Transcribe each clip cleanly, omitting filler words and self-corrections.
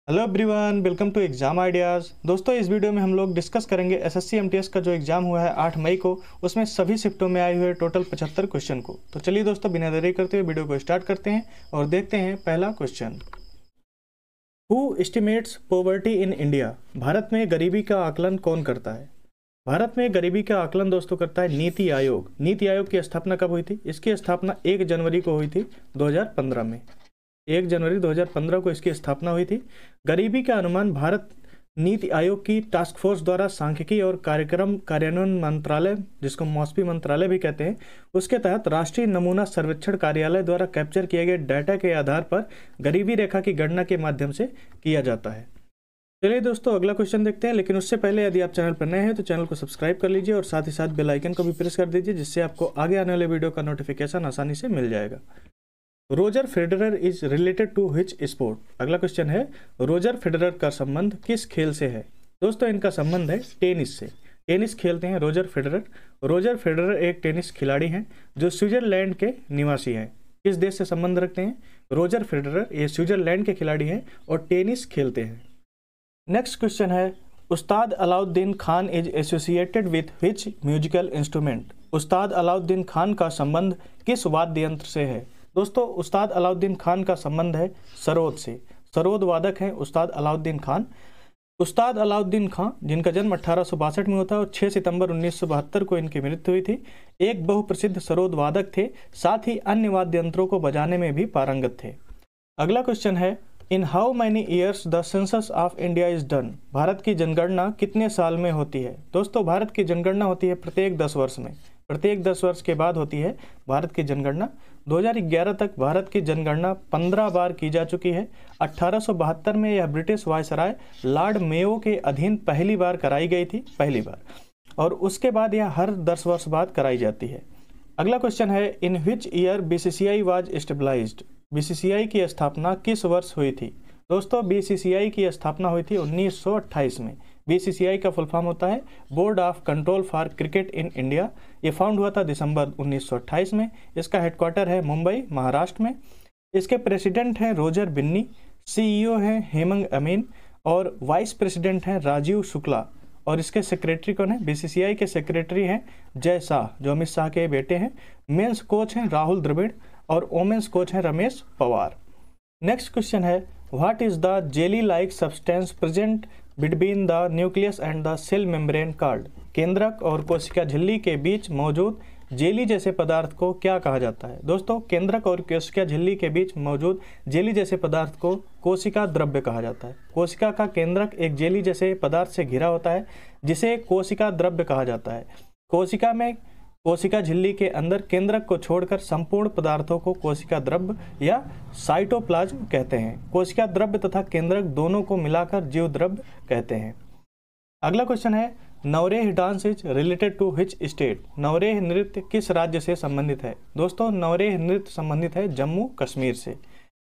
Hello everyone, welcome to exam ideas. दोस्तों, इस video में हम लोग डिस्कस करेंगे एसएससी एमटीएस का जो एग्जाम हुआ है 8 मई को, उसमें सभी शिफ्टों में आए हुए टोटल 75 क्वेश्चन को। तो चलिए दोस्तों, बिना देरी करते हुए वीडियो को स्टार्ट करते हैं और देखते हैं पहला question. Who estimates poverty in India? Bharat में गरीबी का आकलन कौन करता है? भारत में गरीबी का आकलन दोस्तों करता है नीति आयोग। नीति आयोग की स्थापना कब हुई थी? इसकी स्थापना 1 जनवरी को हुई थी 2015 में। 1 जनवरी 2015 को इसकी स्थापना हुई थी। गरीबी का अनुमान भारत नीति आयोग की टास्क फोर्स द्वारा सांख्यिकी और कार्यक्रम कार्यान्वयन मंत्रालय, जिसको मॉस्पी मंत्रालय भी कहते हैं, उसके तहत राष्ट्रीय नमूना सर्वेक्षण कार्यालय द्वारा कैप्चर किए गए डाटा के आधार पर गरीबी रेखा की गणना के माध्यम से किया जाता है। चलिए दोस्तों, अगला क्वेश्चन देखते हैं, लेकिन उससे पहले यदि आप चैनल पर नए हैं तो चैनल को सब्सक्राइब कर लीजिए और साथ ही साथ बेल आइकन को भी प्रेस कर दीजिए, जिससे आपको आगे आने वाले वीडियो का नोटिफिकेशन आसानी से मिल जाएगा। Roger Federer is related to which sport? अगला क्वेश्चन है, रोजर फेडरर का संबंध किस खेल से है? दोस्तों, इनका संबंध है टेनिस से। टेनिस खेलते हैं रोजर फेडरर। रोजर फेडरर एक टेनिस खिलाड़ी हैं जो स्विट्जरलैंड के निवासी हैं। किस देश से संबंध रखते हैं? रोजर फेडरर ये स्विट्जरलैंड के खिलाड़ी हैं और टेनिस खेलते हैं। नेक्स्ट क्वेश्चन है, उस्ताद Alauddin Khan is associated with which musical instrument? उस्ताद अलाउद्दीन खान का संबंध किस वाद्य यंत्र से है? दोस्तों, उस्ताद अलाउद्दीन खान का संबंध है सरोद से। सरोद वादक हैं उस्ताद अलाउद्दीन खान। उस्ताद अलाउद्दीन खान, जिनका जन्म 1862 में हुआ था और 6 सितंबर 1972 को इनकी मृत्यु हुई थी, एक बहुप्रसिद्ध सरोद वादक थे, साथ ही अन्य वाद्य यंत्रों को बजाने में भी पारंगत थे। अगला क्वेश्चन है, in how many years the census of India is done? Bharat की जनगणना कितने साल में होती है? दोस्तों, भारत की जनगणना होती है प्रत्येक 10 वर्ष में। प्रत्येक 10 वर्ष के बाद होती है भारत की जनगणना। 2011 तक भारत की जनगणना 15 बार की जा चुकी है। 1872 में यह ब्रिटिश वायसराय लॉर्ड मेयो के अधीन पहली बार कराई गई थी, पहली बार, और उसके बाद यह हर 10 वर्ष बाद कराई जाती है। अगला क्वेश्चन है, in which year BCCI was established? BCCI की स्थापना किस वर्ष हुई थी? दोस्तों, बीसीसीआई की स्थापना हुई थी 1928 में। बीसीसीआई का फुल फॉर्म होता है board of control for cricket in India. ये फाउंड हुआ था दिसंबर 1928 में। इसका हेडक्वार्टर है मुंबई, महाराष्ट्र में। इसके प्रेसिडेंट हैं रोजर बिन्नी, सीईओ हैं हेमंत अमीन और वाइस प्रेसिडेंट हैं राजीव शुक्ला। और इसके सेक्रेटरी कौन है? बीसीसीआई के सेक्रेटरी हैं जय शाह, जो अमित शाह के बेटे हैं। मेंस कोच हैं राहुल द्रविड़ और वोमेंस कोच हैं रमेश पवार। नेक्स्ट क्वेश्चन है, what is the jelly like substance present between the nucleus and the cell membrane called? केंद्रक और कोशिका झिल्ली के बीच मौजूद जेली जैसे पदार्थ को क्या कहा जाता है? दोस्तों, केंद्रक और कोशिका झिल्ली के बीच मौजूद जेली जैसे पदार्थ को कोशिका द्रव्य कहा जाता है। कोशिका का केंद्रक एक जेली जैसे पदार्थ से घिरा होता है, जिसे कोशिका द्रव्य कहा जाता है। कोशिका में कोशिका झिल्ली के अंदर केंद्रक को छोड़कर संपूर्ण पदार्थों को कोशिका द्रव्य या साइटोप्लाज्म कहते हैं। कोशिका द्रव्य तथा केंद्रक दोनों को मिलाकर जीव द्रव्य कहते हैं। अगला क्वेश्चन है, Navreh dance is related to which state? Navreh नृत्य किस राज्य से संबंधित है? दोस्तों, नवरेह नृत्य संबंधित है जम्मू कश्मीर से।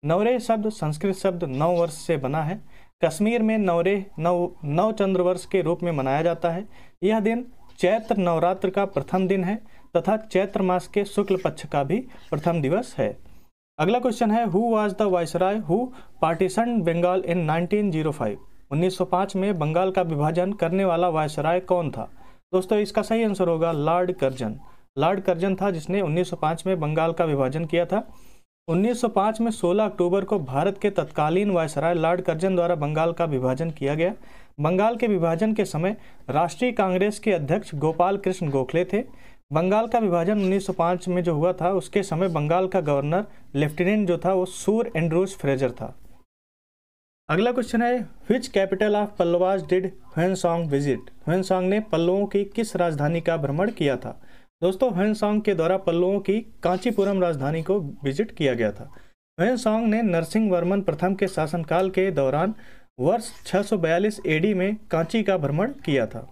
नवरेह शब्द संस्कृत शब्द नव वर्ष से बना है। कश्मीर में नवरेह नव चंद्र वर्ष के रूप में मनाया जाता है। यह दिन चैत्र नवरात्र का प्रथम दिन है तथा चैत्र मास के शुक्ल पक्ष का भी प्रथम दिवस है। अगला क्वेश्चन है, who was the viceroy who partition Bengal in 1905? 1905 में बंगाल का विभाजन करने वाला वायसराय कौन था? दोस्तों, इसका सही आंसर होगा लॉर्ड कर्जन। लॉर्ड कर्जन था जिसने 1905 में बंगाल का विभाजन किया था। 1905 में 16 अक्टूबर को भारत के तत्कालीन वायसराय लॉर्ड कर्जन द्वारा बंगाल का विभाजन किया गया। बंगाल के विभाजन के समय राष्ट्रीय कांग्रेस के अध्यक्ष गोपाल कृष्ण गोखले थे। बंगाल का विभाजन 1905 में जो हुआ था, उसके समय बंगाल का गवर्नर लेफ्टिनेंट जो था वो सूर एंड्रूस फ्रेजर था। अगला क्वेश्चन है, which capital of Pallavas did Hiuen Tsang visit? Hiuen Tsang ने पल्लवों की किस राजधानी का भ्रमण किया था? दोस्तों, ह्वेनसांग के द्वारा पल्लवों की कांचीपुरम राजधानी को विजिट किया गया था। ह्वेनसांग ने नरसिंह वर्मन प्रथम के शासनकाल के दौरान वर्ष 642 एडी में कांची का भ्रमण किया था।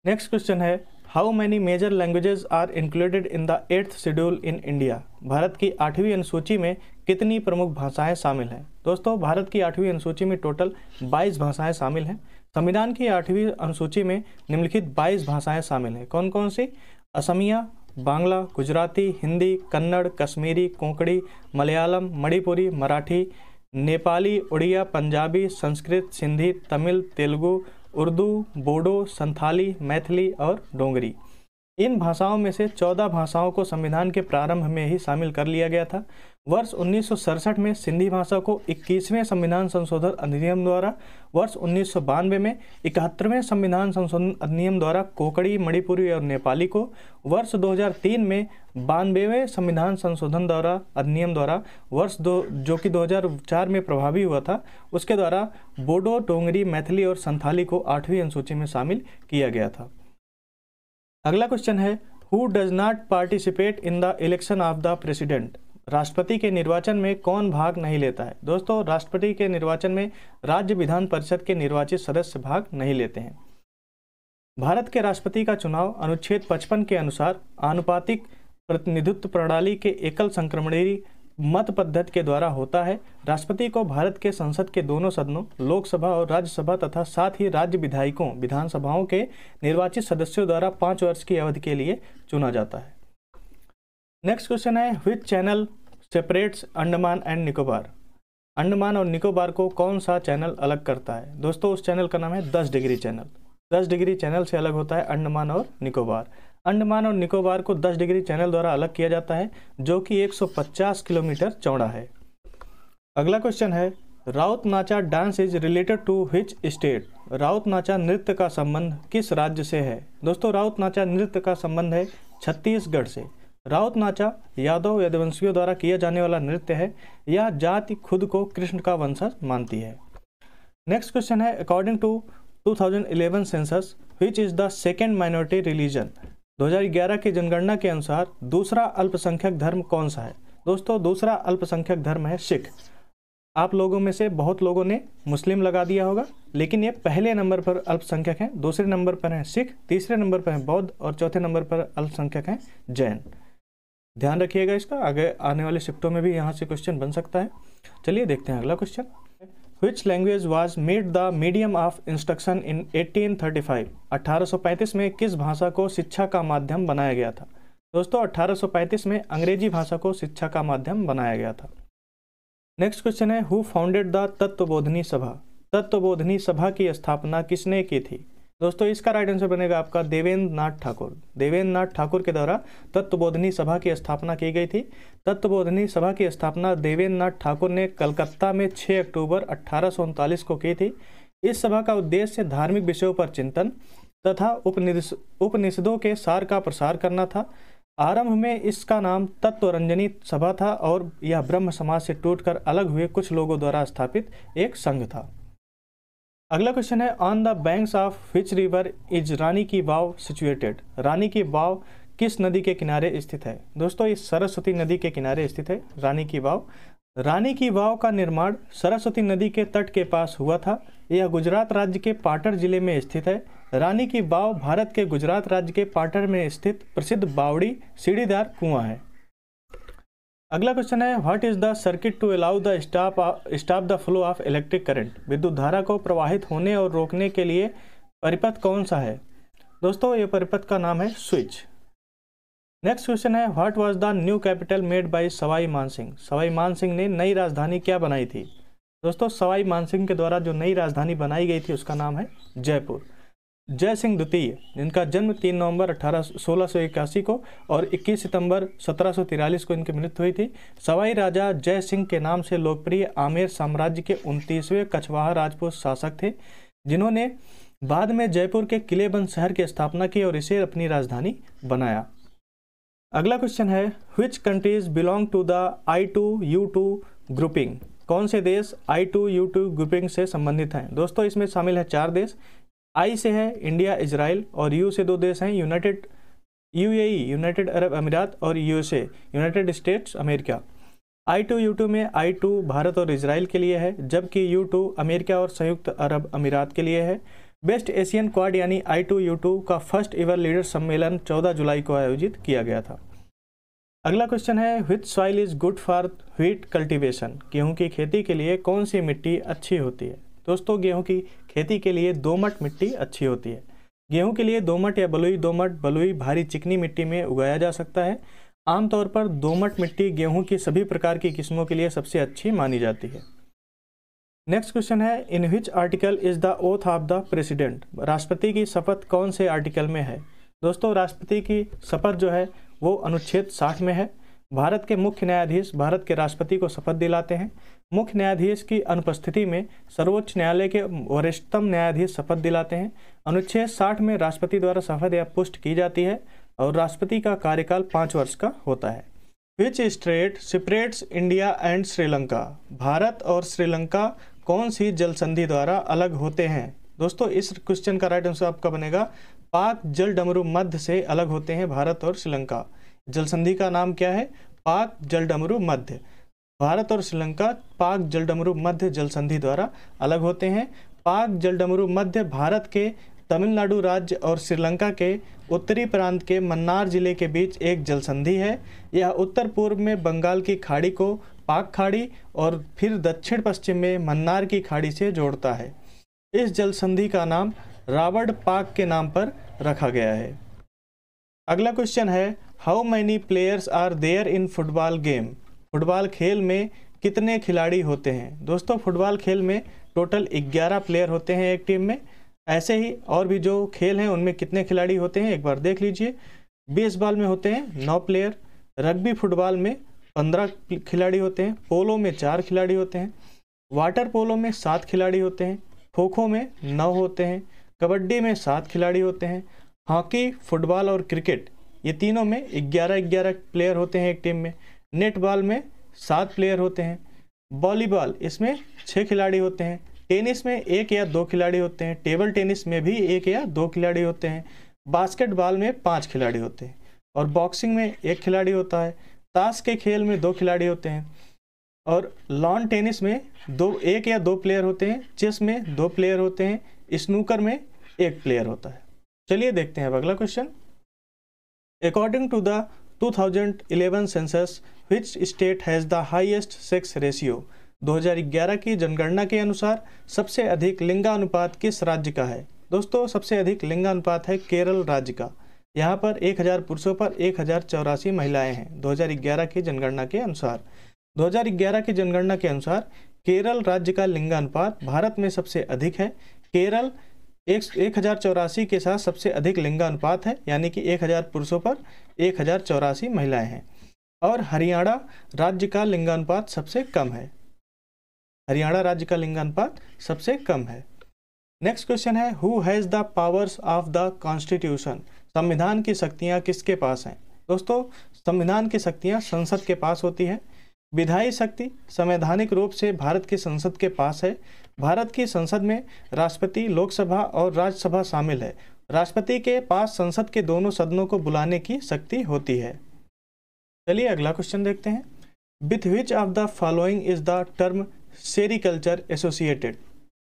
नेक्स्ट क्वेश्चन है, how many major languages are included in the 8th schedule in India? Bharat की 8वीं अनुसूची में कितनी प्रमुख भाषाएं शामिल हैं? दोस्तों, भारत की 8वीं अनुसूची में टोटल 22 भाषाएं शामिल हैं। संविधान की 8वीं अनुसूची में निम्नलिखित 22 भाषाएं शामिल हैं। कौन कौन सी? असमिया, बांग्ला, गुजराती, हिंदी, कन्नड़, कश्मीरी, कोंकणी, मलयालम, मणिपुरी, मराठी, नेपाली, उड़िया, पंजाबी, संस्कृत, सिंधी, तमिल, तेलुगु, उर्दू, बोडो, संथाली, मैथिली और डोगरी। इन भाषाओं में से 14 भाषाओं को संविधान के प्रारंभ में ही शामिल कर लिया गया था। वर्ष 1967 में सिंधी भाषा को 21वें संविधान संशोधन अधिनियम द्वारा, वर्ष 1992 में 71वें संविधान संशोधन अधिनियम द्वारा कोंकणी, मणिपुरी और नेपाली को, वर्ष 2003 में 92वें संविधान संशोधन द्वारा अधिनियम द्वारा जो कि 2004 में प्रभावी हुआ था, उसके द्वारा बोडो, डोगरी, मैथिली और संथाली को 8वीं अनुसूची में शामिल किया गया था। अगला क्वेश्चन है, who does not participate in the election of the president. राष्ट्रपति के निर्वाचन में कौन भाग नहीं लेता है। दोस्तों, राष्ट्रपति के निर्वाचन में राज्य विधान परिषद के निर्वाचित सदस्य भाग नहीं लेते हैं। भारत के राष्ट्रपति का चुनाव अनुच्छेद 55 के अनुसार आनुपातिक प्रतिनिधित्व प्रणाली के एकल संक्रमणीय मत पद्धति के द्वारा होता है। राष्ट्रपति को भारत के संसद के दोनों सदनों, लोकसभा और राज्यसभा तथा साथ ही राज्य विधायकों, विधानसभाओं के निर्वाचित सदस्यों द्वारा 5 वर्ष की अवधि के लिए चुना जाता है। नेक्स्ट क्वेश्चन है, which channel separates Andaman and Nicobar. Andaman और निकोबार को कौन सा चैनल अलग करता है। दोस्तों, उस चैनल का नाम है 10 डिग्री चैनल। 10 डिग्री चैनल से अलग होता है अंडमान और निकोबार। अंडमान और निकोबार को 10 डिग्री चैनल द्वारा अलग किया जाता है, जो कि 150 किलोमीटर चौड़ा है। अगला क्वेश्चन है, Raut Nacha dance is related to which state. Raut Nacha नृत्य का संबंध किस राज्य से है। दोस्तों, राउत नाचा नृत्य का संबंध है छत्तीसगढ़ से। राउत नाचा यादव यदुवंशियों द्वारा किया जाने वाला नृत्य है। यह जाति खुद को कृष्ण का वंशज मानती है। नेक्स्ट क्वेश्चन है, according to 2011 census which is the second minority religion. 2011 की जनगणना के अनुसार दूसरा अल्पसंख्यक धर्म कौन सा है। दोस्तों, दूसरा अल्पसंख्यक धर्म है सिख। आप लोगों में से बहुत लोगों ने मुस्लिम लगा दिया होगा, लेकिन ये पहले नंबर पर अल्पसंख्यक हैं, दूसरे नंबर पर हैं सिख, तीसरे नंबर पर हैं बौद्ध और चौथे नंबर पर अल्पसंख्यक हैं जैन। ध्यान रखिएगा इसका, आगे आने वाले शिफ्टों में भी यहाँ से क्वेश्चन बन सकता है। चलिए देखते हैं अगला question. Which language was made the medium of instruction in 1835? 1835 में किस भाषा को शिक्षा का माध्यम बनाया गया था। दोस्तों, 1835 में अंग्रेजी भाषा को शिक्षा का माध्यम बनाया गया था। नेक्स्ट क्वेश्चन है, हु फाउंडेड द तत्वबोधिनी सभा। तत्वबोधिनी सभा की स्थापना किसने की थी। दोस्तों, इसका राइट आंसर बनेगा आपका देवेंद्र नाथ ठाकुर। देवेंद्र नाथ ठाकुर के द्वारा तत्वबोधिनी सभा की स्थापना की गई थी। तत्वबोधिनी सभा की स्थापना देवेंद्र नाथ ठाकुर ने कलकत्ता में 6 अक्टूबर 1839 को की थी। इस सभा का उद्देश्य धार्मिक विषयों पर चिंतन तथा उपनिषदों के सार का प्रसार करना था। आरंभ में इसका नाम तत्वरंजनी सभा था और यह ब्रह्म समाज से टूटकर अलग हुए कुछ लोगों द्वारा स्थापित एक संघ था। अगला क्वेश्चन है, on the banks of which river is Rani ki Vav situated. रानी की वाव किस नदी के किनारे स्थित है। दोस्तों, इस सरस्वती नदी के किनारे स्थित है रानी की वाव। रानी की वाव का निर्माण सरस्वती नदी के तट के पास हुआ था। यह गुजरात राज्य के पाटर जिले में स्थित है। रानी की वाव भारत के गुजरात राज्य के पाटर में स्थित प्रसिद्ध बावड़ी सीढ़ीदार कुआं है। अगला क्वेश्चन है, what is the circuit to allow the stop the flow of electric current. विद्युत धारा को प्रवाहित होने और रोकने के लिए परिपथ कौन सा है। दोस्तों, ये परिपथ का नाम है स्विच। नेक्स्ट क्वेश्चन है, what was the new capital made by Sawai Mansingh. Sawai Mansingh ने नई राजधानी क्या बनाई थी। दोस्तों, सवाई मानसिंह के द्वारा जो नई राजधानी बनाई गई थी उसका नाम है जयपुर। जय सिंह द्वितीय, जिनका जन्म 3 नवंबर 1681 को और 21 सितंबर 1743 को इनकी मृत्यु हुई थी, सवाई राजा जय सिंह के नाम से लोकप्रिय आमेर साम्राज्य के 29वें कछवाहा राजपूत शासक थे, जिन्होंने बाद में जयपुर के किलेबंद शहर की स्थापना की और इसे अपनी राजधानी बनाया। अगला क्वेश्चन है, which countries belong to the I2U2 grouping. कौन से देश I2U2 ग्रुपिंग से संबंधित हैं। दोस्तों, इसमें शामिल है 4 देश। I से है इंडिया, इजराइल और U से 2 देश हैं UAE यूनाइटेड अरब अमीरात और USA United states America. I2U2 में I2 भारत और इजराइल के लिए है, जबकि U2 अमेरिका और संयुक्त अरब अमीरात के लिए है। वेस्ट एशियन क्वाड यानी I2U2 का फर्स्ट एवर लीडर सम्मेलन 14 जुलाई को आयोजित किया गया था। अगला क्वेश्चन है, which soil is good for wheat cultivation. गेहूं की खेती के लिए कौन सी मिट्टी अच्छी होती है। दोस्तों, गेहूं की खेती के लिए दोमट मिट्टी अच्छी होती है। गेहूं के लिए दोमट या बलुई भारी चिकनी मिट्टी में उगाया जा सकता है। आमतौर पर दोमट मिट्टी गेहूं की सभी प्रकार की किस्मों के लिए सबसे अच्छी मानी जाती है। नेक्स्ट क्वेश्चन है, in which article is the oath of the president. राष्ट्रपति की शपथ कौन से आर्टिकल में है। दोस्तों राष्ट्रपति की शपथ जो है वो अनुच्छेद 60 में है। भारत के मुख्य न्यायाधीश भारत के राष्ट्रपति को शपथ दिलाते हैं। मुख्य न्यायाधीश की अनुपस्थिति में सर्वोच्च न्यायालय के वरिष्ठतम न्यायाधीश शपथ दिलाते हैं। अनुच्छेद 60 में राष्ट्रपति द्वारा शपथ या पुष्टि की जाती है और राष्ट्रपति का कार्यकाल 5 वर्ष का होता है। Which state separates India and Sri Lanka. Bharat और श्रीलंका कौन सी जल संधि द्वारा अलग होते हैं। दोस्तों इस क्वेश्चन का राइट आंसर आपका बनेगा पाक जल डमरू मध्य से अलग होते हैं भारत और श्रीलंका। जल संधि का नाम क्या है, पाक जल डमरू मध्य। भारत और श्रीलंका पाक जल डमरू मध्य जल संधि द्वारा अलग होते हैं। पाक जल डमरू मध्य भारत के तमिलनाडु राज्य और श्रीलंका के उत्तरी प्रांत के मन्नार जिले के बीच एक जल संधि है। यह उत्तर पूर्व में बंगाल की खाड़ी को पाक खाड़ी और फिर दक्षिण पश्चिम में मन्नार की खाड़ी से जोड़ता है। इस जल संधि का नाम रावण पाक के नाम पर रखा गया है। अगला क्वेश्चन है, how many players are there in football game. Football खेल में कितने खिलाड़ी होते हैं। दोस्तों फुटबॉल खेल में टोटल 11 प्लेयर होते हैं एक टीम में। ऐसे ही और भी जो खेल हैं उनमें कितने खिलाड़ी होते हैं एक बार देख लीजिए। बेसबॉल में होते हैं 9 प्लेयर, रग्बी फुटबॉल में 15 खिलाड़ी होते हैं, पोलो में 4 खिलाड़ी होते हैं, वाटर पोलो में 7 खिलाड़ी होते हैं, खो खो में 9 होते हैं, कबड्डी में 7 खिलाड़ी होते हैं, हॉकी, फुटबॉल और क्रिकेट ये तीनों में 11-11 प्लेयर होते हैं एक टीम में। नेटबॉल में 7 प्लेयर होते हैं, वॉलीबॉल इसमें 6 खिलाड़ी होते हैं, टेनिस में 1 या 2 खिलाड़ी होते हैं, टेबल टेनिस में भी 1 या 2 खिलाड़ी होते हैं, बास्केटबॉल में 5 खिलाड़ी होते हैं और बॉक्सिंग में 1 खिलाड़ी होता है, ताश के खेल में 2 खिलाड़ी होते हैं और लॉन टेनिस में 1 या 2 प्लेयर होते हैं, चेस में 2 प्लेयर होते हैं, स्नूकर में 1 प्लेयर होता है। चलिए देखते हैं अब अगला question. According to the 2011 census which state has the highest sex ratio. 2011 की जनगणना के अनुसार सबसे अधिक लिंगानुपात किस राज्य का है। दोस्तों सबसे अधिक लिंगानुपात है केरल राज्य का। यहाँ पर 1000 पुरुषों पर 1084 महिलाएं हैं 2011 की जनगणना के अनुसार। 2011 की जनगणना के अनुसार केरल राज्य का लिंगानुपात भारत में सबसे अधिक है। केरल 1084 के साथ सबसे अधिक लिंगानुपात है, यानी कि 1000 पुरुषों पर 1084 महिलाएं हैं। और हरियाणा राज्य का लिंगानुपात सबसे कम है। हरियाणा राज्य का लिंगानुपात सबसे कम है। नेक्स्ट क्वेश्चन है, who has the powers of the constitution. संविधान की शक्तियाँ किसके पास हैं। दोस्तों संविधान की शक्तियाँ संसद के पास होती है। विधायी शक्ति संवैधानिक रूप से भारत की संसद के पास है। भारत की संसद में राष्ट्रपति, लोकसभा और राज्यसभा शामिल है। राष्ट्रपति के पास संसद के दोनों सदनों को बुलाने की शक्ति होती है। चलिए अगला क्वेश्चन देखते हैं। With which of the following is the term sericulture associated.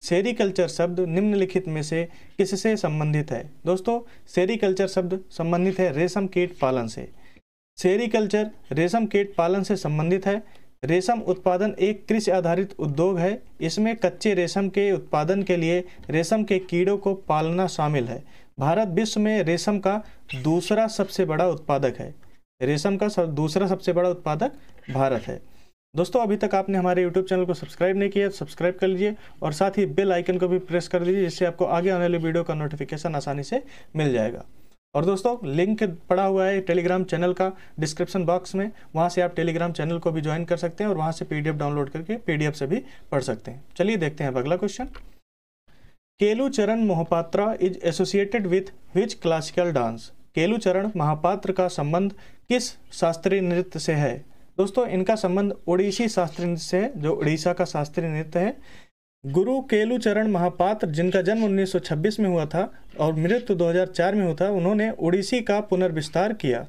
Sericulture शब्द निम्नलिखित में से किससे संबंधित है। दोस्तों सेरीकल्चर शब्द संबंधित है रेशम कीट पालन से। सेरीकल्चर रेशम कीट पालन से संबंधित है। रेशम उत्पादन एक कृषि आधारित उद्योग है। इसमें कच्चे रेशम के उत्पादन के लिए रेशम के कीड़ों को पालना शामिल है। भारत विश्व में रेशम का दूसरा सबसे बड़ा उत्पादक है। रेशम का दूसरा सबसे बड़ा उत्पादक भारत है। दोस्तों अभी तक आपने हमारे YouTube चैनल को सब्सक्राइब नहीं किया तो सब्सक्राइब कर लीजिए और साथ ही बेल आइकन को भी प्रेस कर दीजिए, जिससे आपको आगे आने वाले वीडियो का नोटिफिकेशन आसानी से मिल जाएगा। और दोस्तों लिंक पड़ा हुआ है टेलीग्राम चैनल का डिस्क्रिप्शन बॉक्स में, वहाँ से आप टेलीग्राम चैनल को भी ज्वाइन कर सकते हैं और वहाँ से PDF डाउनलोड करके PDF से भी पढ़ सकते हैं। चलिए देखते हैं अब अगला question. Kelucharan Mohapatra is associated with which classical dance. Kelucharan Mahapatra का संबंध किस शास्त्रीय नृत्य से है। दोस्तों इनका संबंध ओडिसी शास्त्रीय नृत्य से है, जो उड़ीसा का शास्त्रीय नृत्य है। गुरु केलुचरण महापात्र, जिनका जन्म 1926 में हुआ था और मृत्यु 2004 में हुआ था, उन्होंने ओडिसी का पुनर्विस्तार किया।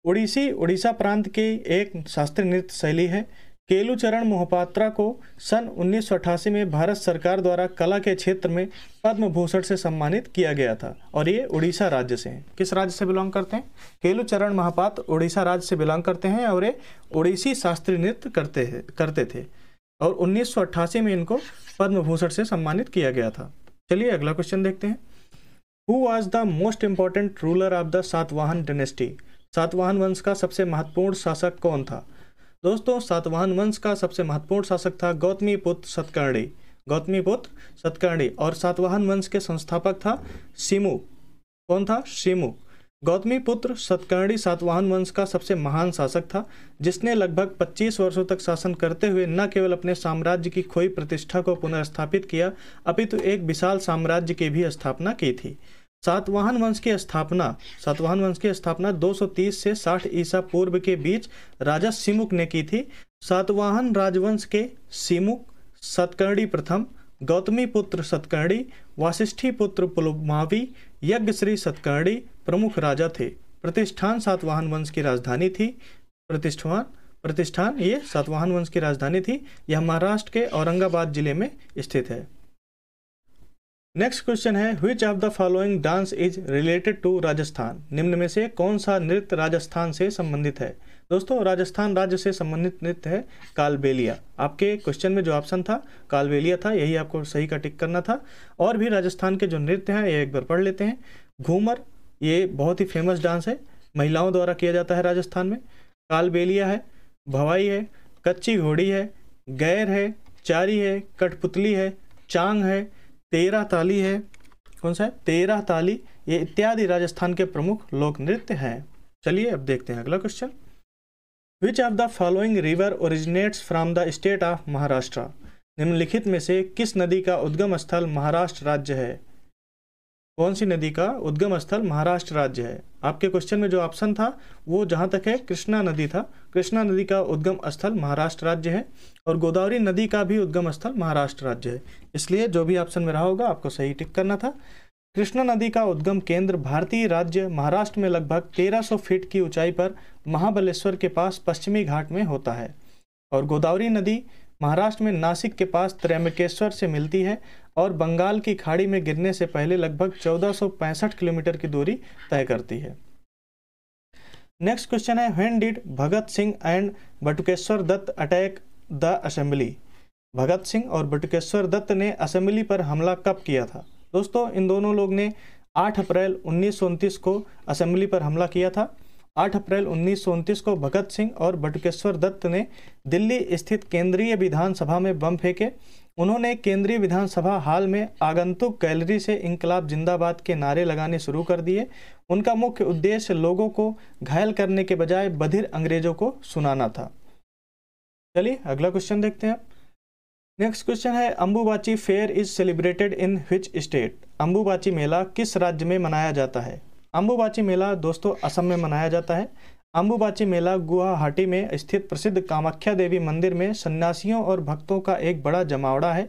ओडिसी उड़ीसा प्रांत की एक शास्त्रीय नृत्य शैली है। केलुचरण मोहपात्रा को सन 1988 में भारत सरकार द्वारा कला के क्षेत्र में पद्म भूषण से सम्मानित किया गया था और ये उड़ीसा राज्य से हैं। किस राज्य से बिलोंग करते हैं। केलुचरण महापात्र उड़ीसा राज्य से बिलोंग करते हैं और ये ओडिसी शास्त्रीय नृत्य करते थे और 1988 में इनको पद्म भूषण से सम्मानित किया गया था। चलिए अगला क्वेश्चन देखते हैं। Who was the most important ruler of the Satavahana dynasty. Satavahana वंश का सबसे महत्वपूर्ण शासक कौन था। दोस्तों सातवाहन वंश का सबसे महत्वपूर्ण शासक था गौतमी पुत्र सतकर्णी। गौतमीपुत्र सतकर्णी। और सातवाहन वंश के संस्थापक था शिमु। कौन था? शिमु। गौतमीपुत्र सतकर्णी सातवाहन वंश का सबसे महान शासक था, जिसने लगभग 25 वर्षों तक शासन करते हुए न केवल अपने साम्राज्य की खोई प्रतिष्ठा को पुनर्स्थापित किया, अपितु एक विशाल साम्राज्य की भी स्थापना की थी। सातवाहन वंश की स्थापना 230 से 60 ईसा पूर्व के बीच राजा सिमुक ने की थी। सातवाहन राजवंश के सिमुक, सतकर्णी प्रथम, गौतमी पुत्र सतकर्णी, वासिष्ठी पुत्र पुलमावी, यज्ञश्री सतकर्णी प्रमुख राजा थे। प्रतिष्ठान सातवाहन वंश की राजधानी थी। प्रतिष्ठान ये सातवाहन वंश की राजधानी थी। यह महाराष्ट्र के औरंगाबाद जिले में स्थित है। नेक्स्ट क्वेश्चन है, which of the following dance is related to Rajasthan? निम्न में से कौन सा नृत्य राजस्थान से संबंधित है? दोस्तों, राजस्थान राज्य से संबंधित नृत्य है कालबेलिया। आपके क्वेश्चन में जो ऑप्शन था कालबेलिया था, यही आपको सही का टिक करना था। और भी राजस्थान के जो नृत्य हैं ये एक बार पढ़ लेते हैं। घूमर, ये बहुत ही फेमस डांस है, महिलाओं द्वारा किया जाता है राजस्थान में। कालबेलिया है, भवाई है, कच्ची घोड़ी है, गैर है, चारी है, कठपुतली है, चांग है, तेरह ताली है। कौन सा है? तेरह ताली। ये इत्यादि राजस्थान के प्रमुख लोक नृत्य हैं। चलिए अब देखते हैं अगला question. Which of the following river originates from the state of Maharashtra? निम्नलिखित में से किस नदी का उद्गम स्थल महाराष्ट्र राज्य है? कौन सी नदी का उद्गम स्थल महाराष्ट्र राज्य है? आपके क्वेश्चन में जो ऑप्शन था वो जहां तक है कृष्णा नदी था। कृष्णा नदी का उद्गम स्थल महाराष्ट्र राज्य है और गोदावरी नदी का भी उद्गम स्थल महाराष्ट्र राज्य है। इसलिए जो भी ऑप्शन में रहा होगा आपको सही टिक करना था। कृष्णा नदी का उद्गम केंद्र भारतीय राज्य महाराष्ट्र में लगभग 1300 फीट की ऊंचाई पर महाबलेश्वर के पास पश्चिमी घाट में होता है। और गोदावरी नदी महाराष्ट्र में नासिक के पास त्र्यंबकेश्वर से मिलती है और बंगाल की खाड़ी में गिरने से पहले लगभग 1465 किलोमीटर की दूरी तय करती है। नेक्स्ट क्वेश्चन है, when did Bhagat Singh and Batukeshwar Dutt attack the assembly? Bhagat Singh और बटुकेश्वर दत्त ने असेंबली पर हमला कब किया था? दोस्तों, इन दोनों लोग ने 8 अप्रैल 1929 को असेंबली पर हमला किया था। 8 अप्रैल 1929 को भगत सिंह और बटुकेश्वर दत्त ने दिल्ली स्थित केंद्रीय विधानसभा में बम फेंके। उन्होंने केंद्रीय विधानसभा हॉल में आगंतुक गैलरी से इंकलाब जिंदाबाद के नारे लगाने शुरू कर दिए। उनका मुख्य उद्देश्य लोगों को घायल करने के बजाय बधिर अंग्रेजों को सुनाना था। चलिए अगला क्वेश्चन देखते हैं। नेक्स्ट क्वेश्चन है, Ambubachi fair is celebrated in which state? Ambubachi Mela किस राज्य में मनाया जाता है? अंबुबाची मेला दोस्तों असम में मनाया जाता है। अंबुबाची मेला गुवाहाटी में स्थित प्रसिद्ध कामाख्या देवी मंदिर में सन्यासियों और भक्तों का एक बड़ा जमावड़ा है।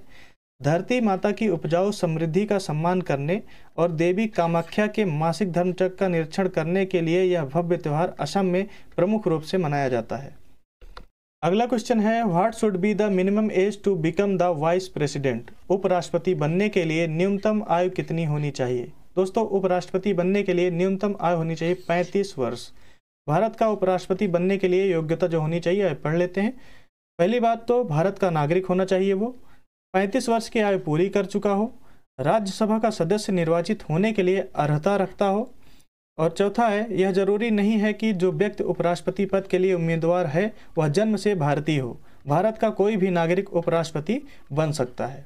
धरती माता की उपजाऊ समृद्धि का सम्मान करने और देवी कामाख्या के मासिक धर्मचक्र का निरीक्षण करने के लिए यह भव्य त्यौहार असम में प्रमुख रूप से मनाया जाता है। अगला क्वेश्चन है, what should be the minimum age to become the vice president? उपराष्ट्रपति बनने के लिए न्यूनतम आयु कितनी होनी चाहिए? दोस्तों, उपराष्ट्रपति बनने के लिए न्यूनतम आयु होनी चाहिए 35 वर्ष। भारत का उपराष्ट्रपति बनने के लिए योग्यता जो होनी चाहिए पढ़ लेते हैं। पहली बात तो भारत का नागरिक होना चाहिए, वो 35 वर्ष की आयु पूरी कर चुका हो, राज्यसभा का सदस्य निर्वाचित होने के लिए अर्हता रखता हो, और चौथा है, यह जरूरी नहीं है कि जो व्यक्ति उपराष्ट्रपति पद के लिए उम्मीदवार है वह जन्म से भारतीय हो। भारत का कोई भी नागरिक उपराष्ट्रपति बन सकता है।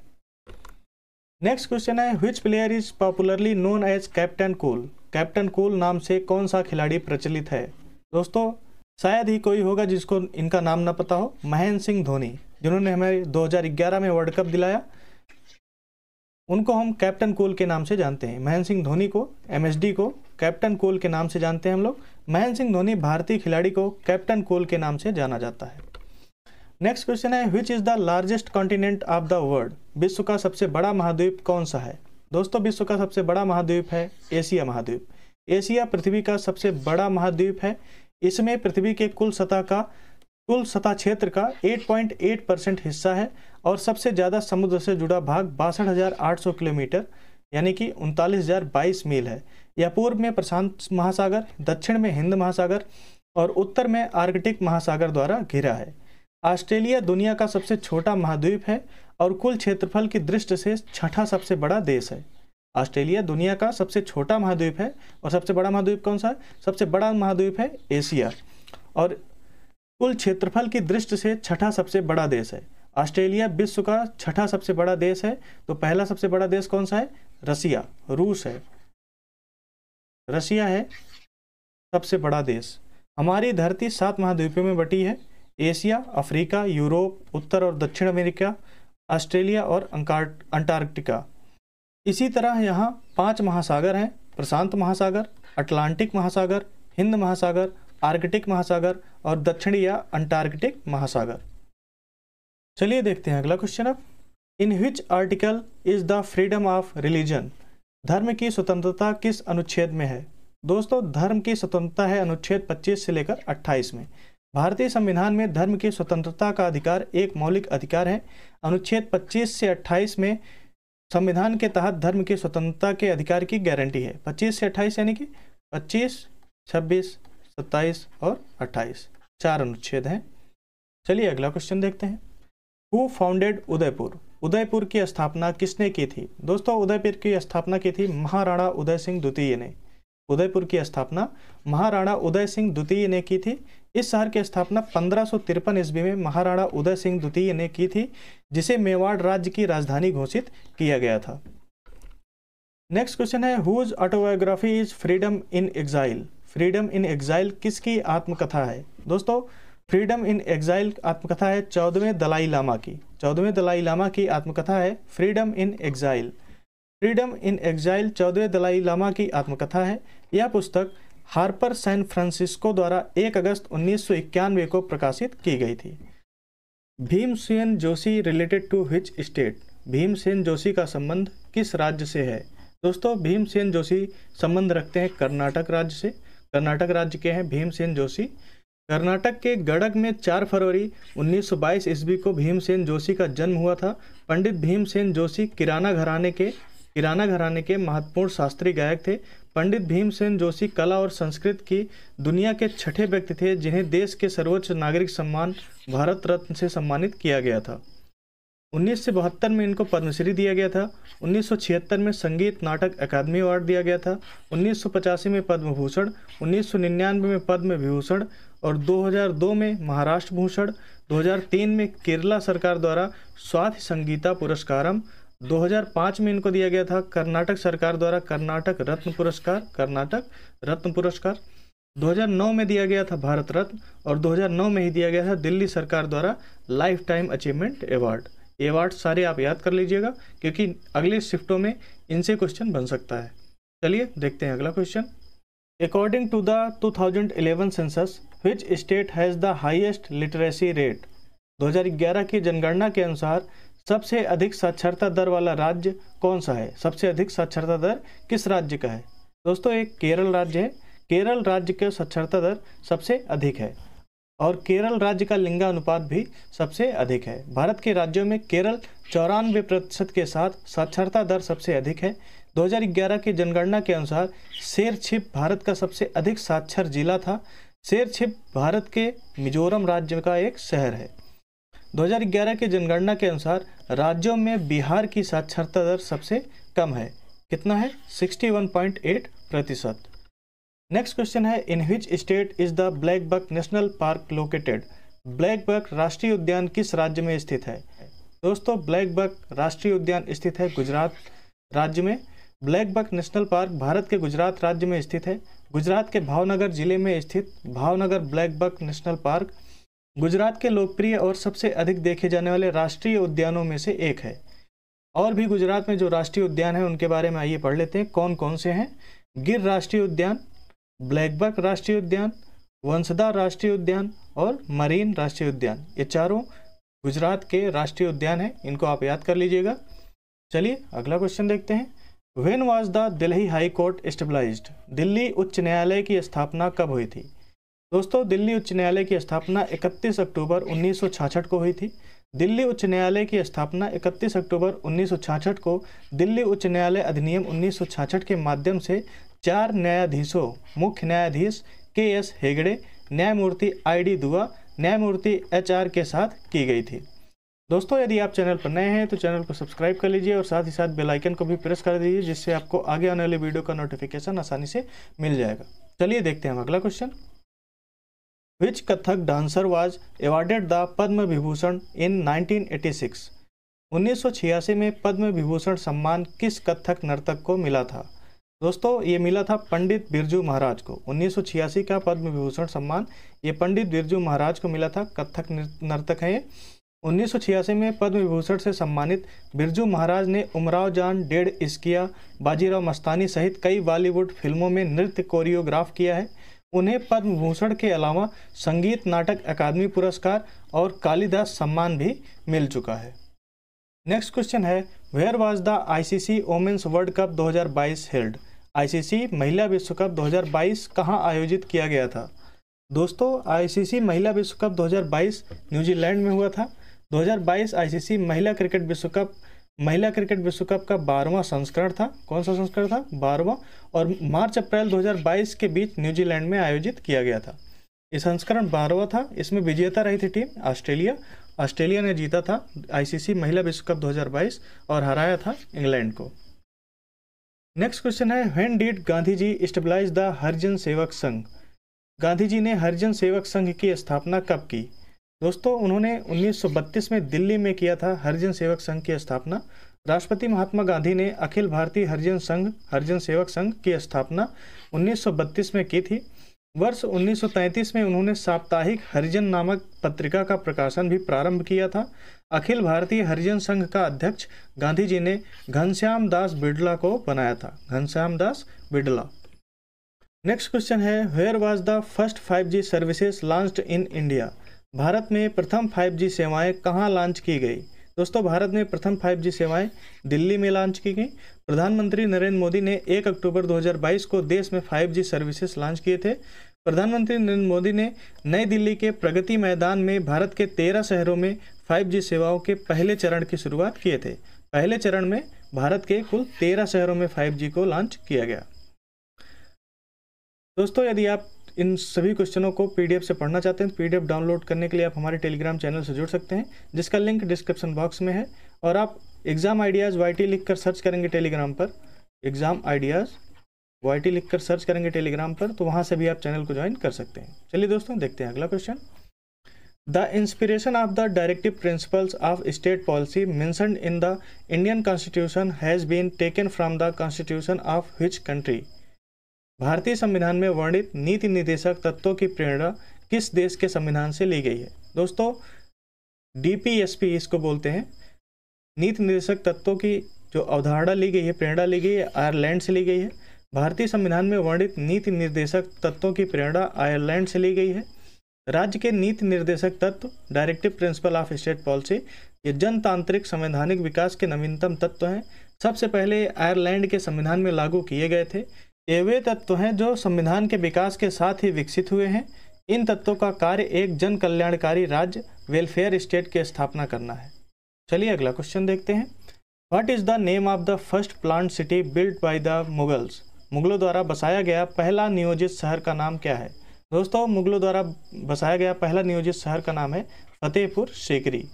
नेक्स्ट क्वेश्चन है, which player is popularly known as captain cool? Captain cool नाम से कौन सा खिलाड़ी प्रचलित है? दोस्तों, शायद ही कोई होगा जिसको इनका नाम ना पता हो। महेंद्र सिंह धोनी, जिन्होंने हमें 2011 में वर्ल्ड कप दिलाया, उनको हम कैप्टन कूल के नाम से जानते हैं। महेंद्र सिंह धोनी को, MSD को कैप्टन कूल के नाम से जानते हैं हम लोग। महेंद्र सिंह धोनी भारतीय खिलाड़ी को कैप्टन कूल के नाम से जाना जाता है। नेक्स्ट क्वेश्चन है, which is the largest continent of the world? विश्व का सबसे बड़ा महाद्वीप कौन सा है? दोस्तों, विश्व का सबसे बड़ा महाद्वीप है एशिया महाद्वीप। एशिया पृथ्वी का सबसे बड़ा महाद्वीप है। इसमें पृथ्वी के कुल सतह क्षेत्र का 8.8% हिस्सा है और सबसे ज़्यादा समुद्र से जुड़ा भाग 62,800 किलोमीटर यानी कि 39,022 मील है। यह पूर्व में प्रशांत महासागर, दक्षिण में हिंद महासागर और उत्तर में आर्कटिक महासागर द्वारा घिरा है। ऑस्ट्रेलिया दुनिया का सबसे छोटा महाद्वीप है और कुल क्षेत्रफल की दृष्टि से छठा सबसे बड़ा देश है। ऑस्ट्रेलिया दुनिया का सबसे छोटा महाद्वीप है और सबसे बड़ा महाद्वीप कौन सा है? सबसे बड़ा महाद्वीप है एशिया और कुल क्षेत्रफल की दृष्टि से छठा सबसे बड़ा देश है। ऑस्ट्रेलिया विश्व का छठा सबसे बड़ा देश है, तो पहला सबसे बड़ा देश कौन सा है? रसिया, रूस है, रसिया है सबसे बड़ा देश। हमारी धरती 7 महाद्वीपों में बटी है, एशिया, अफ्रीका, यूरोप, उत्तर और दक्षिण अमेरिका, ऑस्ट्रेलिया और अंटार्कटिका। इसी तरह यहाँ 5 महासागर हैं, प्रशांत महासागर, अटलांटिक महासागर, हिंद महासागर, आर्कटिक महासागर और दक्षिणी या अंटार्कटिक महासागर। चलिए देखते हैं अगला क्वेश्चन अब। In which article is the freedom of religion? धर्म की स्वतंत्रता किस अनुच्छेद में है? दोस्तों, धर्म की स्वतंत्रता है अनुच्छेद 25 से लेकर 28 में। भारतीय संविधान में धर्म की स्वतंत्रता का अधिकार एक मौलिक अधिकार है। अनुच्छेद 25 से 28 में संविधान के तहत धर्म की स्वतंत्रता के अधिकार की गारंटी है। 25 से 28 यानी कि 25, 26, 27 और 28 4 अनुच्छेद हैं। चलिए अगला क्वेश्चन देखते हैं। Who founded Udaipur? उदयपुर की स्थापना किसने की थी? दोस्तों, उदयपुर की स्थापना की थी महाराणा उदय सिंह द्वितीय ने। उदयपुर की स्थापना महाराणा उदय सिंह द्वितीय ने की थी। इस शहर की स्थापना 1553 ईस्वी में महाराणा उदय सिंह द्वितीय ने की थी, जिसे मेवाड़ राज्य की राजधानी घोषित किया गया था। नेक्स्ट क्वेश्चन है, whose autobiography is freedom in exile? Freedom in exile किसकी आत्मकथा है? दोस्तों, फ्रीडम इन एग्जाइल आत्मकथा है 14वें दलाई लामा की। 14वें दलाई लामा की आत्मकथा है freedom in exile. Freedom in exile 14वें दलाई लामा की आत्मकथा है। यह पुस्तक हार्पर सैन फ्रांसिस्को द्वारा 1 अगस्त 1991 को प्रकाशित की गई थी। Bhimsen Joshi related to which state? Bhimsen Joshi का संबंध किस राज्य से है? दोस्तों, भीमसेन जोशी संबंध रखते हैं कर्नाटक राज्य से। कर्नाटक राज्य के हैं भीमसेन जोशी। कर्नाटक के गडग में 4 फरवरी 1922 ईस्वी को भीमसेन जोशी का जन्म हुआ था। पंडित भीमसेन जोशी किराना घराने के महत्वपूर्ण शास्त्रीय गायक थे। पंडित भीमसेन जोशी कला और संस्कृत की दुनिया के 6ठे व्यक्ति थे जिन्हें देश के सर्वोच्च नागरिक सम्मान भारत रत्न से सम्मानित किया गया था। 1972 में इनको पद्मश्री दिया गया था। 1976 में संगीत नाटक अकादमी अवार्ड दिया गया था। 1985 में पद्म भूषण, 1999 में पद्म विभूषण और 2002 में महाराष्ट्र भूषण, 2003 में केरला सरकार द्वारा स्वाति संगीता पुरस्कारम, 2005 में इनको दिया गया था कर्नाटक सरकार द्वारा कर्नाटक रत्न पुरस्कार, 2009 में दिया गया था भारत रत्न और 2009 में ही दिया गया था दिल्ली सरकार द्वारा लाइफ टाइम अचीवमेंट अवार्ड। ये अवार्ड सारे आप याद कर लीजिएगा क्योंकि अगले शिफ्टों में इनसे क्वेश्चन बन सकता है। चलिए देखते हैं अगला question. According to the 2011 census which state has the highest literacy rate? 2011 की जनगणना के अनुसार सबसे अधिक साक्षरता दर वाला राज्य कौन सा है? सबसे अधिक साक्षरता दर किस राज्य का है? दोस्तों, एक केरल राज्य है। केरल राज्य के साक्षरता दर सबसे अधिक है और केरल राज्य का लिंगानुपात भी सबसे अधिक है। भारत के राज्यों में केरल 94% के साथ साक्षरता दर सबसे अधिक है। 2011 की जनगणना के अनुसार शेरछिप भारत का सबसे अधिक साक्षर जिला था। शेरछिप भारत के मिजोरम राज्य का एक शहर है। 2011 की जनगणना के अनुसार राज्यों में बिहार की साक्षरता दर सबसे कम है। कितना है? 61.8%। नेक्स्ट क्वेश्चन है, in which state is the black buck national park located? Black buck राष्ट्रीय उद्यान किस राज्य में स्थित है? दोस्तों, ब्लैक बक राष्ट्रीय उद्यान स्थित है गुजरात राज्य में। Black buck national park Bharat के गुजरात राज्य में स्थित है। गुजरात के भावनगर जिले में स्थित Bhavnagar black buck national park Gujarat के लोकप्रिय और सबसे अधिक देखे जाने वाले राष्ट्रीय उद्यानों में से एक है। और भी गुजरात में जो राष्ट्रीय उद्यान है उनके बारे में आइए पढ़ लेते हैं कौन कौन से हैं। गिर राष्ट्रीय उद्यान, ब्लैक बक राष्ट्रीय उद्यान, वंशधार राष्ट्रीय उद्यान और मरीन राष्ट्रीय उद्यान, ये चारों गुजरात के राष्ट्रीय उद्यान हैं। इनको आप याद कर लीजिएगा। चलिए अगला क्वेश्चन देखते हैं। When was the Delhi high court established? Delhi उच्च न्यायालय की स्थापना कब हुई थी? दोस्तों, दिल्ली उच्च न्यायालय की स्थापना 31 अक्टूबर 1966 को हुई थी। दिल्ली उच्च न्यायालय की स्थापना 31 अक्टूबर 1966 को दिल्ली उच्च न्यायालय अधिनियम 1966 के माध्यम से 4 न्यायाधीशों, मुख्य न्यायाधीश KS हेगड़े, न्यायमूर्ति ID दुआ, न्यायमूर्ति HR के साथ की गई थी। दोस्तों, यदि आप चैनल पर नए हैं तो चैनल को सब्सक्राइब कर लीजिए और साथ ही साथ बेल आइकन को भी प्रेस कर दीजिए, जिससे आपको आगे आने वाले वीडियो का नोटिफिकेशन आसानी से मिल जाएगा। चलिए देखते हैं हम अगला question. Which Kathak dancer was awarded the Padma Vibhushan in 1986? 1986 में पद्म विभूषण सम्मान किस कथक नर्तक को मिला था? दोस्तों ये मिला था पंडित बिरजू महाराज को। 1986 का पद्म विभूषण सम्मान ये पंडित बिरजू महाराज को मिला था, कथक नर्तक हैं ये। 1986 में पद्म विभूषण से सम्मानित बिरजू महाराज ने उमराव जान, डेढ़ इश्किया, बाजीराव मस्तानी सहित कई बॉलीवुड फिल्मों में नृत्य कोरियोग्राफ किया है। उन्हें पद्म विभूषण के अलावा संगीत नाटक अकादमी पुरस्कार और कालिदास सम्मान भी मिल चुका है। नेक्स्ट क्वेश्चन है, where was the ICC women's world cup 2022 held? ICC महिला विश्व कप 2022 कहां आयोजित किया गया था? दोस्तों आईसीसी महिला विश्व कप 2022 न्यूजीलैंड में हुआ था। 2022 आईसीसी महिला क्रिकेट विश्व कप का 12वां संस्करण था। कौन सा संस्करण था? 12वां। और मार्च अप्रैल 2022 के बीच न्यूजीलैंड में आयोजित किया गया था। ये संस्करण 12वां था। इसमें विजेता रही थी टीम ऑस्ट्रेलिया। ऑस्ट्रेलिया ने जीता था आईसीसी महिला विश्व कप 2022 और हराया था इंग्लैंड को। नेक्स्ट क्वेश्चन है, when did Gandhi ji establish the Harijan Sevak Sangh? Gandhi ji ने हरिजन सेवक संघ की स्थापना कब की? दोस्तों उन्होंने 1932 में दिल्ली में किया था हरिजन सेवक संघ की स्थापना। राष्ट्रपति महात्मा गांधी ने अखिल भारतीय हरिजन सेवक संघ की स्थापना 1932 में की थी। वर्ष 1933 में उन्होंने साप्ताहिक हरिजन नामक पत्रिका का प्रकाशन भी प्रारंभ किया था। अखिल भारतीय हरिजन संघ का अध्यक्ष गांधी जी ने घनश्याम दास बिड़ला को बनाया था। घनश्याम दास बिड़ला। नेक्स्ट क्वेश्चन है, where was the first 5G services launched in India? Bharat में प्रथम 5G सेवाएं कहां लॉन्च की गई? दोस्तों भारत में प्रथम 5G सेवाएं दिल्ली में लॉन्च की गई। प्रधानमंत्री नरेंद्र मोदी ने 1 अक्टूबर 2022 को देश में 5G सर्विसेज लॉन्च किए थे। प्रधानमंत्री नरेंद्र मोदी ने नई दिल्ली के प्रगति मैदान में भारत के 13 शहरों में 5G सेवाओं के पहले चरण की शुरुआत किए थे। पहले चरण में भारत के कुल 13 शहरों में 5G को लॉन्च किया गया। दोस्तों यदि आप इन सभी क्वेश्चनों को पीडीएफ से पढ़ना चाहते हैं तो पीडीएफ डाउनलोड करने के लिए आप हमारे टेलीग्राम चैनल से जुड़ सकते हैं, जिसका लिंक डिस्क्रिप्शन बॉक्स में है। और आप एग्जाम आइडियाज़ YT लिखकर सर्च करेंगे टेलीग्राम पर, एग्जाम आइडियाज़ YT लिखकर सर्च करेंगे टेलीग्राम पर, तो वहाँ से भी आप चैनल को ज्वाइन कर सकते हैं। चलिए दोस्तों देखते हैं अगला question. The inspiration of the directive principles of state policy mentioned in the Indian constitution has been taken from the constitution of which country? भारतीय संविधान में वर्णित नीति निर्देशक तत्वों की प्रेरणा किस देश के संविधान से ली गई है? दोस्तों DPSP इसको बोलते हैं। नीति निर्देशक तत्वों की जो अवधारणा ली गई है, प्रेरणा ली गई है, आयरलैंड से ली गई है। भारतीय संविधान में वर्णित नीति निर्देशक तत्वों की प्रेरणा आयरलैंड से ली गई है। राज्य के नीति निर्देशक तत्व directive principle of state policy ये जनतांत्रिक संवैधानिक विकास के नवीनतम तत्व हैं। सबसे पहले आयरलैंड के संविधान में लागू किए गए थे। ये वे तत्व हैं जो संविधान के विकास के साथ ही विकसित हुए हैं। इन तत्वों का कार्य एक जन कल्याणकारी राज्य वेलफेयर स्टेट की स्थापना करना है। चलिए अगला क्वेश्चन देखते हैं। What is the name of the first plant city built by the Mughals? मुगलों द्वारा बसाया गया पहला नियोजित शहर का नाम क्या है? दोस्तों मुगलों द्वारा बसाया गया पहला नियोजित शहर का नाम है फतेहपुर सीकरी।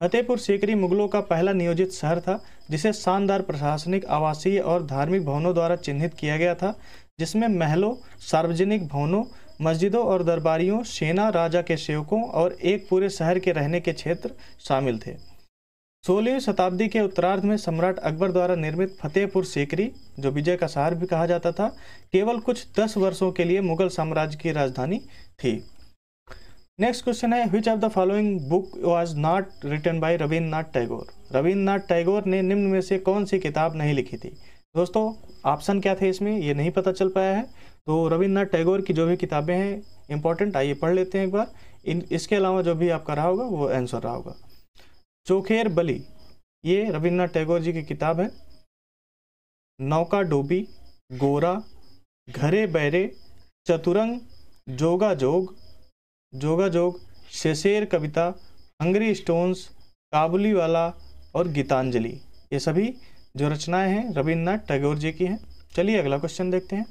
फतेहपुर सीकरी मुगलों का पहला नियोजित शहर था, जिसे शानदार प्रशासनिक, आवासीय और धार्मिक भवनों द्वारा चिन्हित किया गया था, जिसमें महलों, सार्वजनिक भवनों, मस्जिदों और दरबारियों, सेना, राजा के सेवकों और एक पूरे शहर के रहने के क्षेत्र शामिल थे। 16वीं शताब्दी के उत्तरार्ध में सम्राट अकबर द्वारा निर्मित फतेहपुर सीकरी, जो विजय का शहर भी कहा जाता था, केवल कुछ 10 वर्षों के लिए मुगल साम्राज्य की राजधानी थी। नेक्स्ट क्वेश्चन है, which of the following book was not written by Rabindranath Tagore? Rabindranath Tagore ने निम्न में से कौन सी किताब नहीं लिखी थी? दोस्तों ऑप्शन क्या थे इसमें, ये नहीं पता चल पाया है। तो रविन्द्रनाथ टैगोर की जो भी किताबें हैं इंपॉर्टेंट, आइए पढ़ लेते हैं एक बार। इसके अलावा जो भी आपका रहा होगा वो आंसर रहा होगा। चोखेर बली, ये रविन्द्रनाथ टैगोर जी की किताब है। नौका डोबी, गोरा, घरे बैरे, चतुरंग, जोगा जोग, शेषेर कविता, हंगरी स्टोन्स, काबुली वाला और गीतांजलि, ये सभी जो रचनाएं हैं रविन्द्रनाथ टैगोर जी की हैं। चलिए अगला क्वेश्चन देखते हैं।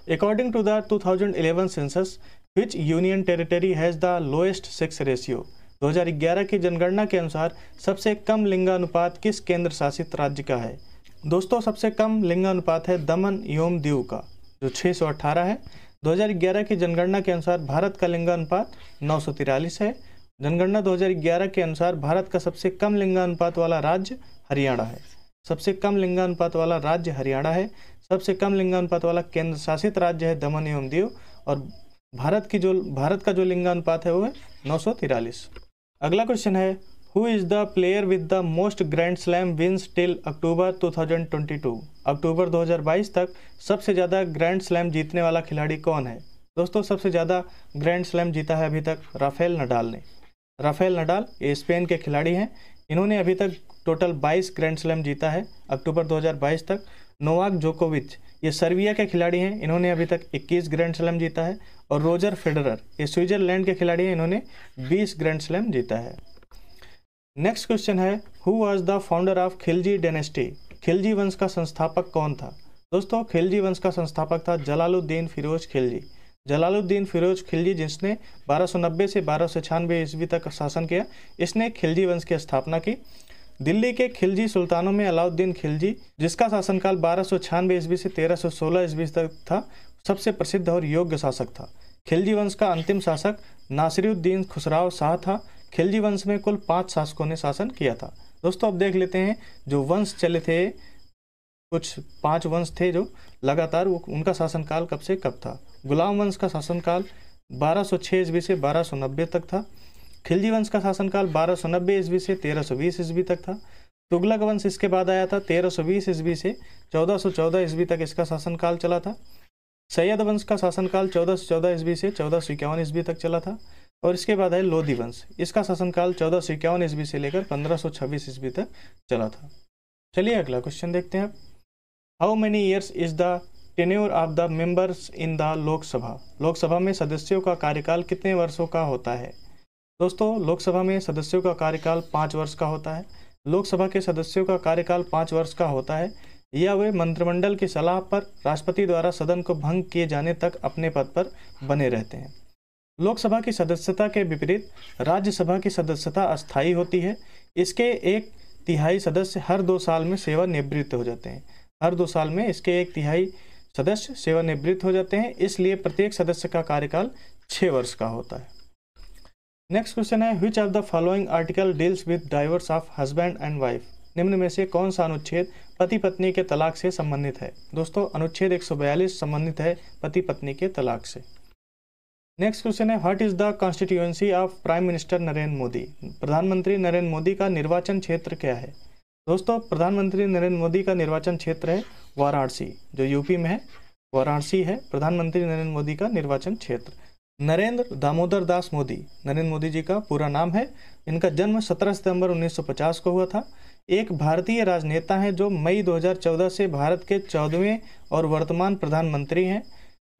According to the 2011 census which union territory has the lowest sex ratio? 2011 की जनगणना के अनुसार सबसे कम लिंगानुपात किस केंद्र शासित राज्य का है? दोस्तों सबसे कम लिंगानुपात है दमन एवं दीव का, जो 618 है। 2011 की जनगणना के अनुसार भारत का लिंगानुपात 943 है। जनगणना 2011 के अनुसार भारत का सबसे कम लिंगानुपात वाला राज्य हरियाणा है। सबसे कम लिंगानुपात वाला राज्य हरियाणा है। सबसे कम लिंगानुपात वाला केंद्र शासित राज्य है दमन एवं दीव। और भारत का जो लिंगानुपात है वो है 943। अगला क्वेश्चन है, who is the player with the most grand slam wins till October 2022? अक्टूबर 2022 तक सबसे ज़्यादा ग्रैंड स्लैम जीतने वाला खिलाड़ी कौन है? दोस्तों सबसे ज़्यादा ग्रैंड स्लैम जीता है अभी तक राफेल नडाल ने। राफेल नडाल ये स्पेन के खिलाड़ी हैं। इन्होंने अभी तक टोटल 22 ग्रैंड स्लैम जीता है अक्टूबर 2022 तक। नोवाक जोकोविच ये सर्बिया के खिलाड़ी हैं। इन्होंने अभी तक 21 ग्रैंड स्लैम जीता है। और रोजर फेडरर ये स्विट्जरलैंड के खिलाड़ी हैं। इन्होंने 20 ग्रैंड स्लैम जीता है। नेक्स्ट क्वेश्चन है, who was the founder of Khilji dynasty? Khilji वंश का संस्थापक कौन था? दोस्तों खिलजी वंश का संस्थापक था जलालुद्दीन फिरोज खिलजी। जलालुद्दीन फिरोज खिलजी जिसने 1290 से 1296 ईस्वी तक शासन किया, इसने खिलजी वंश की स्थापना की। दिल्ली के खिलजी सुल्तानों में अलाउद्दीन खिलजी, जिसका शासनकाल 1296 ईस्वी से 1316 ईस्वी तक था, सबसे प्रसिद्ध और योग्य शासक था। खिलजी वंश का अंतिम शासक नासिरुद्दीन खुसराव शाह था। खिलजी वंश में कुल 5 शासकों ने शासन किया था। दोस्तों अब देख लेते हैं जो वंश चले थे, कुछ 5 वंश थे जो लगातार, उनका शासनकाल कब से कब था। गुलाम वंश का शासनकाल 1206 ईस्वी से 1290 तक था। खिलजी वंश का शासनकाल 1290 ईस्वी से 1320 ईस्वी तक था। तुगलक वंश इसके बाद आया था, 1320 ईस्वी से 1414 ईस्वी तक इसका शासनकाल चला था। सैयद वंश का शासनकाल 1414 ईस्वी से 1451 ईस्वी तक चला था। और इसके बाद है लोधी वंश, इसका शासनकाल 1451 ईस्वी से लेकर 1526 ईस्वी तक चला था। चलिए अगला क्वेश्चन देखते हैं। How many years is the tenure of the members in the Lok Sabha? Lok Sabha में सदस्यों का कार्यकाल कितने वर्षों का होता है? दोस्तों लोकसभा में सदस्यों का कार्यकाल 5 वर्ष का होता है। लोकसभा के सदस्यों का कार्यकाल 5 वर्ष का होता है। यह वे मंत्रिमंडल की सलाह पर राष्ट्रपति द्वारा सदन को भंग किए जाने तक अपने पद पर बने रहते हैं। लोकसभा की सदस्यता के विपरीत राज्यसभा की सदस्यता अस्थायी होती है। इसके 1/3 सदस्य हर 2 साल में सेवानिवृत्त हो जाते हैं। हर 2 साल में इसके 1/3 सदस्य सेवानिवृत्त हो जाते हैं। इसलिए प्रत्येक सदस्य का कार्यकाल 6 वर्ष का होता है। नेक्स्ट क्वेश्चन है, which of the following article deals with divorce of husband and wife? निम्न में से कौन सा अनुच्छेद पति पत्नी के तलाक से संबंधित है? दोस्तों अनुच्छेद 142 संबंधित है पति पत्नी के तलाक से। नेक्स्ट क्वेश्चन है, what is the constituency of prime minister Narendra Modi? प्रधानमंत्री नरेंद्र मोदी का निर्वाचन क्षेत्र क्या है? दोस्तों प्रधानमंत्री नरेंद्र मोदी का निर्वाचन क्षेत्र है वाराणसी, जो यूपी में है। वाराणसी है प्रधानमंत्री नरेंद्र मोदी का निर्वाचन क्षेत्र। नरेंद्र दामोदर दास मोदी, नरेंद्र मोदी जी का पूरा नाम है। इनका जन्म 17 सितंबर 1950 को हुआ था। एक भारतीय राजनेता हैं जो मई 2014 से भारत के 14वें और वर्तमान प्रधानमंत्री हैं।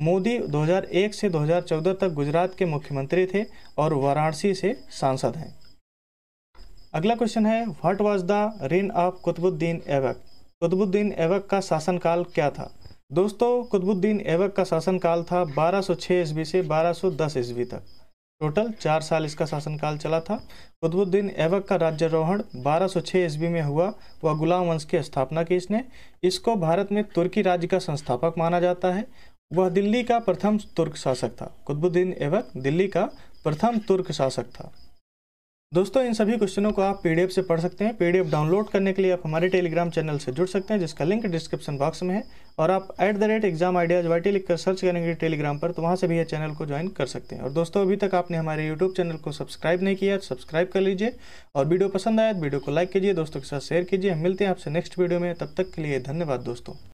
मोदी 2001 से 2014 तक गुजरात के मुख्यमंत्री थे और वाराणसी से सांसद हैं। अगला क्वेश्चन है, what was the reign of Qutubuddin Aibak? Qutubuddin Aibak का शासनकाल क्या था? दोस्तों कुतुबुद्दीन ऐबक का शासनकाल था 1206 ईस्वी से 1210 ईस्वी तक। टोटल 4 साल इसका शासनकाल चला था। कुतुबुद्दीन ऐबक का राज्यारोहण 1206 ईस्वी में हुआ। वह गुलाम वंश की स्थापना की इसने। इसको भारत में तुर्की राज्य का संस्थापक माना जाता है। वह दिल्ली का प्रथम तुर्क शासक था। कुतुबुद्दीन ऐबक दिल्ली का प्रथम तुर्क शासक था। दोस्तों इन सभी क्वेश्चनों को आप पीडीएफ से पढ़ सकते हैं। पीडीएफ डाउनलोड करने के लिए आप हमारे टेलीग्राम चैनल से जुड़ सकते हैं, जिसका लिंक डिस्क्रिप्शन बॉक्स में है। और आप @exam ideas YT लिखकर सर्च करेंगे टेलीग्राम पर, तो वहाँ से भी ये चैनल को ज्वाइन कर सकते हैं। और दोस्तों अभी तक आपने हमारे यूट्यूब चैनल को सब्सक्राइब नहीं किया तो सब्सक्राइब कर लीजिए। और वीडियो पसंद आया तो वीडियो को लाइक कीजिए, दोस्तों के साथ शेयर कीजिए। हम मिलते हैं आपसे नेक्स्ट वीडियो में, तब तक के लिए धन्यवाद दोस्तों।